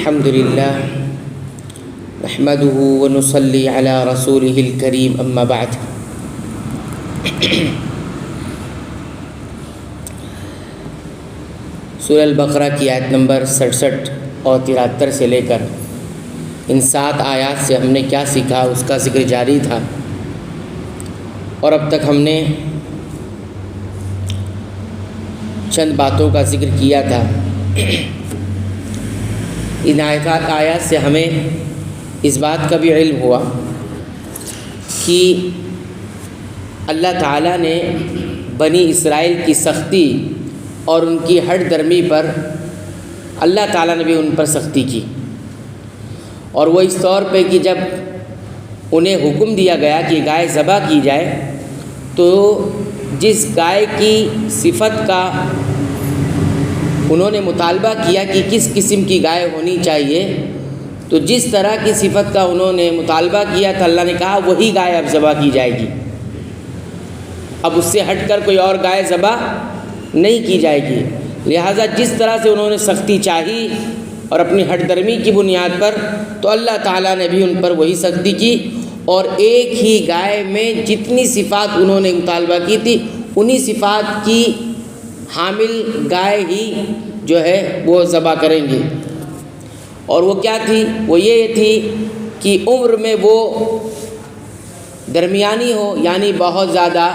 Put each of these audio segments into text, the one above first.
الحمد للہ نحمده ونصلي على رسوله الكريم اما بعد۔ سورہ البقرہ کی آیت نمبر 67 اور 73 سے لے کر ان 7 آیات سے ہم نے کیا سیکھا اس کا ذکر جاری تھا، اور اب تک ہم نے چند باتوں کا ذکر کیا تھا۔ ان آیات سے ہمیں اس بات کا بھی علم ہوا کہ اللہ تعالیٰ نے بنی اسرائیل کی سختی اور ان کی ہٹ درمی پر اللہ تعالیٰ نے بھی ان پر سختی کی، اور وہ اس طور پہ کہ جب انہیں حکم دیا گیا کہ گائے ذبح کی جائے تو جس گائے کی صفت کا انہوں نے مطالبہ کیا کہ کس قسم کی گائے ہونی چاہیے، تو جس طرح کی صفت کا انہوں نے مطالبہ کیا تھا اللہ نے کہا وہی گائے اب ذبح کی جائے گی، اب اس سے ہٹ کر کوئی اور گائے ذبح نہیں کی جائے گی۔ لہٰذا جس طرح سے انہوں نے سختی چاہی اور اپنی ہٹ درمی کی بنیاد پر، تو اللہ تعالیٰ نے بھی ان پر وہی سختی کی، اور ایک ہی گائے میں جتنی صفات انہوں نے مطالبہ کی تھی انہی صفات کی حامل گائے ہی جو ہے وہ ذبح کریں گے۔ اور وہ کیا تھی؟ وہ یہ تھی کہ عمر میں وہ درمیانی ہو، یعنی بہت زیادہ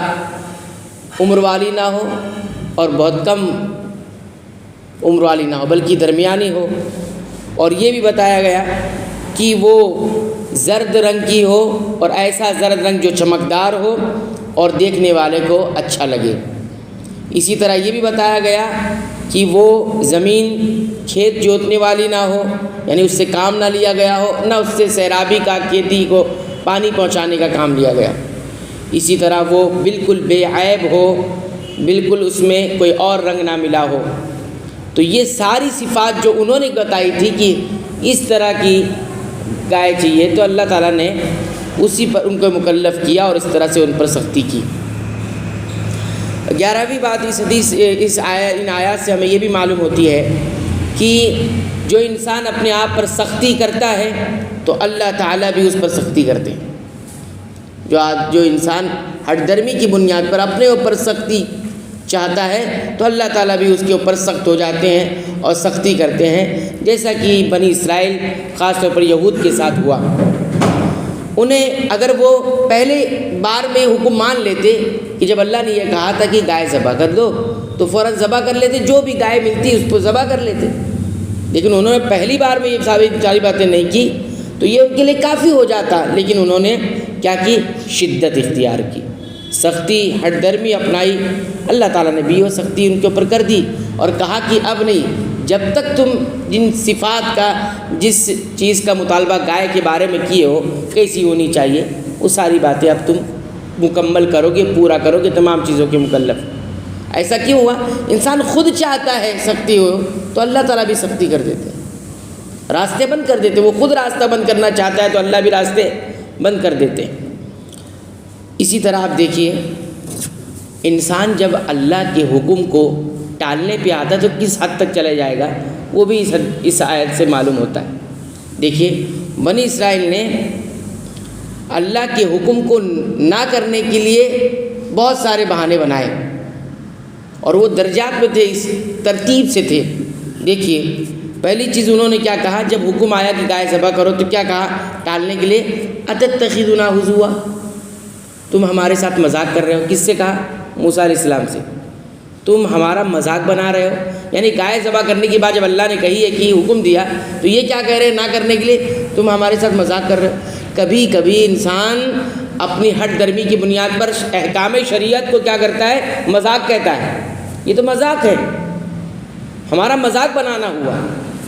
عمر والی نہ ہو اور بہت کم عمر والی نہ ہو، بلکہ درمیانی ہو۔ اور یہ بھی بتایا گیا کہ وہ زرد رنگ کی ہو، اور ایسا زرد رنگ جو چمکدار ہو اور دیکھنے والے کو اچھا لگے۔ اسی طرح یہ بھی بتایا گیا کہ وہ زمین کھیت جوتنے والی نہ ہو، یعنی اس سے کام نہ لیا گیا ہو، نہ اس سے سیرابی کا کھیتی کو پانی پہنچانے کا کام لیا گیا۔ اسی طرح وہ بالکل بے عیب ہو، بالکل اس میں کوئی اور رنگ نہ ملا ہو۔ تو یہ ساری صفات جو انہوں نے بتائی تھی کہ اس طرح کی گائے چاہیے، تو اللہ تعالیٰ نے اسی پر ان کو مکلف کیا اور اس طرح سے ان پر سختی کی۔ 11ویں بات ان آیات سے ہمیں یہ بھی معلوم ہوتی ہے کہ جو انسان اپنے آپ پر سختی کرتا ہے تو اللہ تعالیٰ بھی اس پر سختی کرتے ہیں۔ جو انسان ہٹ درمی کی بنیاد پر اپنے اوپر سختی چاہتا ہے تو اللہ تعالیٰ بھی اس کے اوپر سخت ہو جاتے ہیں اور سختی کرتے ہیں، جیسا کہ بنی اسرائیل خاص طور پر یہود کے ساتھ ہوا۔ انہیں اگر وہ پہلے بار میں حکم مان لیتے کہ جب اللہ نے یہ کہا تھا کہ گائے ذبح کر دو تو فوراً ذبح کر لیتے، جو بھی گائے ملتی اس کو ذبح کر لیتے، لیکن انہوں نے پہلی بار میں یہ ساری باتیں نہیں کی تو یہ ان کے لیے کافی ہو جاتا، لیکن انہوں نے کیا کی؟ شدت اختیار کی، سختی ہٹ درمی اپنائی۔ اللہ تعالیٰ نے بھی وہ سختی ان کے اوپر کر دی اور کہا کہ اب نہیں، جب تک تم جن صفات کا جس چیز کا مطالبہ گائے کے بارے میں کیے ہو کیسی ہونی چاہیے، وہ ساری باتیں اب تم مکمل کرو گے، پورا کرو گے، تمام چیزوں کے مکلف۔ ایسا کیوں ہوا؟ انسان خود چاہتا ہے سختی ہو تو اللہ تعالیٰ بھی سختی کر دیتے، راستے بند کر دیتے۔ وہ خود راستہ بند کرنا چاہتا ہے تو اللہ بھی راستے بند کر دیتے۔ اسی طرح آپ دیکھیے، انسان جب اللہ کے حکم کو ٹالنے پہ آتا ہے تو کس حد تک چلے جائے گا، وہ بھی اس آیت سے معلوم ہوتا ہے۔ دیکھیے، بنی اسرائیل نے اللہ کے حکم کو نہ کرنے کے لیے بہت سارے بہانے بنائے، اور وہ درجات میں تھے، اس ترتیب سے تھے۔ دیکھیے، پہلی چیز انہوں نے کیا کہا جب حکم آیا کہ گائے ذبح کرو تو کیا کہا ٹالنے کے لیے؟ اتتخذونا ہزوا، تم ہمارے ساتھ مذاق کر رہے ہو۔ کس سے کہا؟ موسیٰ علیہ السلام سے، تم ہمارا مذاق بنا رہے ہو۔ یعنی گائے ذبح کرنے کے بعد جب اللہ نے کہی ہے کہ حکم دیا تو یہ کیا کہہ رہے ہیں؟ نہ کرنے کے لیے تم ہمارے ساتھ مذاق کر رہے ہو۔ کبھی کبھی انسان اپنی ہٹ درمی کی بنیاد پر احکام شریعت کو کیا کرتا ہے؟ مذاق کہتا ہے، یہ تو مذاق ہے، ہمارا مذاق بنانا ہوا،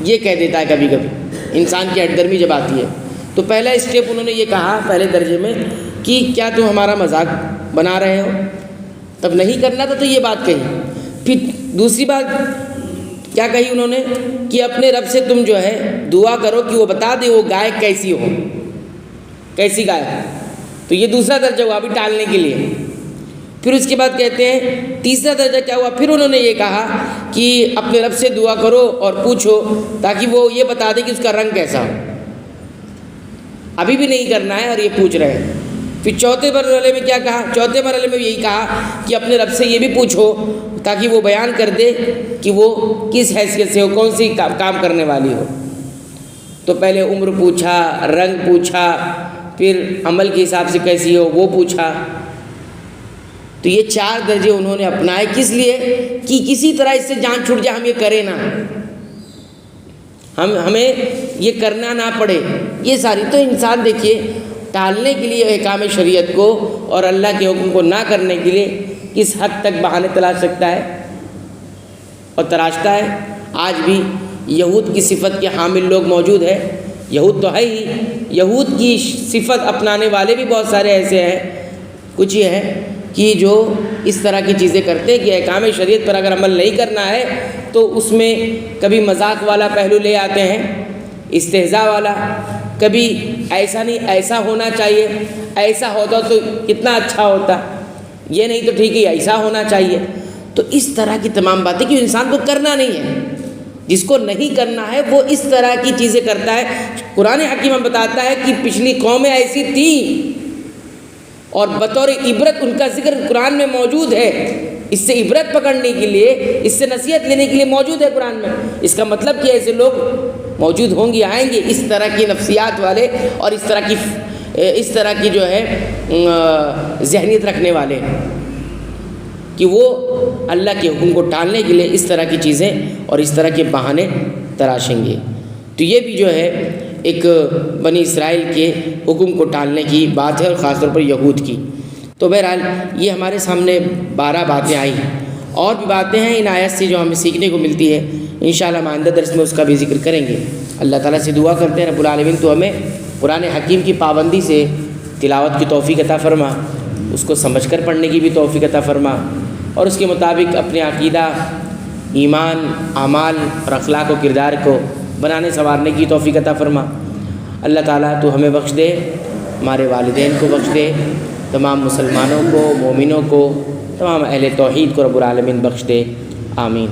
یہ کہہ دیتا ہے کبھی کبھی انسان کی ہٹ درمی جب آتی ہے۔ تو پہلا اسٹیپ انہوں نے یہ کہا پہلے درجے میں کہ کیا تم ہمارا مذاق بنا رہے ہو؟ تب نہیں کرنا تھا تو یہ بات کہی۔ پھر دوسری بات کیا کہی انہوں نے کہ اپنے رب سے تم جو ہے دعا کرو کہ وہ بتا دے وہ گائے کیسی ہو، کیسی گائے۔ تو یہ دوسرا درجہ ہوا ابھی ٹالنے کے لیے۔ پھر اس کے بعد کہتے ہیں تیسرا درجہ کیا ہوا، پھر انہوں نے یہ کہا کہ اپنے رب سے دعا کرو اور پوچھو تاکہ وہ یہ بتا دے کہ اس کا رنگ کیسا ہو۔ ابھی بھی نہیں کرنا ہے اور یہ پوچھ رہے ہیں۔ پھر چوتھے مرحلے میں کیا کہا، چوتھے مرحلے میں یہی کہا کہ اپنے رب سے یہ بھی پوچھو تاکہ وہ بیان کر دے کہ وہ کس حیثیت سے ہو، کون سی کام کرنے والی ہو۔ تو پہلے عمر پوچھا، رنگ پوچھا، پھر عمل کے حساب سے کیسی ہو وہ پوچھا۔ تو یہ 4 درجے انہوں نے اپنائے، کس لیے کہ کسی طرح اس سے جان چھوٹ جائے، ہم یہ کریں نہ، ہمیں یہ کرنا نہ پڑے یہ ساری۔ تو انسان دیکھیے ٹالنے کے لیے احکام شریعت کو اور اللہ کے حکم کو نہ کرنے کے لیے کس حد تک بہانے تلاش سکتا ہے اور تراشتا ہے۔ آج بھی یہود کی صفت کے حامل لوگ موجود ہیں، یہود تو ہے ہی، یہود کی صفت اپنانے والے بھی بہت سارے ایسے ہیں۔ کچھ یہ ہے کہ جو اس طرح کی چیزیں کرتے ہیں کہ احکام شریعت پر اگر عمل نہیں کرنا ہے تو اس میں کبھی مذاق والا پہلو لے آتے ہیں، استہزاء والا، کبھی ایسا نہیں ایسا ہونا چاہیے، ایسا ہوتا تو کتنا اچھا ہوتا، یہ نہیں تو ٹھیک ہے ایسا ہونا چاہیے۔ تو اس طرح کی تمام باتیں کہ انسان کو کرنا نہیں ہے، جس کو نہیں کرنا ہے وہ اس طرح کی چیزیں کرتا ہے۔ قرآن حکیم ہم بتاتا ہے کہ پچھلی قومیں ایسی تھیں اور بطور عبرت ان کا ذکر قرآن میں موجود ہے، اس سے عبرت پکڑنے کے لیے، اس سے نصیحت لینے کے لیے موجود ہے قرآن میں۔ اس کا مطلب کہ ایسے لوگ موجود ہوں گے، آئیں گے اس طرح کی نفسیات والے اور اس طرح کی جو ہے ذہنیت رکھنے والے کہ وہ اللہ کے حکم کو ٹالنے کے لیے اس طرح کی چیزیں اور اس طرح کے بہانے تراشیں گے۔ تو یہ بھی جو ہے ایک بنی اسرائیل کے حکم کو ٹالنے کی بات ہے اور خاص طور پر یہود کی۔ تو بہرحال یہ ہمارے سامنے 12 باتیں آئی، اور بھی باتیں ہیں ان آیت سے جو ہمیں سیکھنے کو ملتی ہے، انشاءاللہ ہم آئندہ درس میں اس کا بھی ذکر کریں گے۔ اللہ تعالیٰ سے دعا کرتے ہیں رب العالمین تو ہمیں قرآن حکیم کی پابندی سے تلاوت کی توفیق عطا فرما، اس کو سمجھ کر پڑھنے کی بھی توفیق عطا فرما، اور اس کے مطابق اپنے عقیدہ، ایمان، اعمال اور اخلاق و کردار کو بنانے سنوارنے کی توفیق عطا فرما۔ اللہ تعالیٰ تو ہمیں بخش دے، ہمارے والدین کو بخش دے، تمام مسلمانوں کو، مومنوں کو، تمام اہل توحید کو رب العالمین بخش دے، آمین۔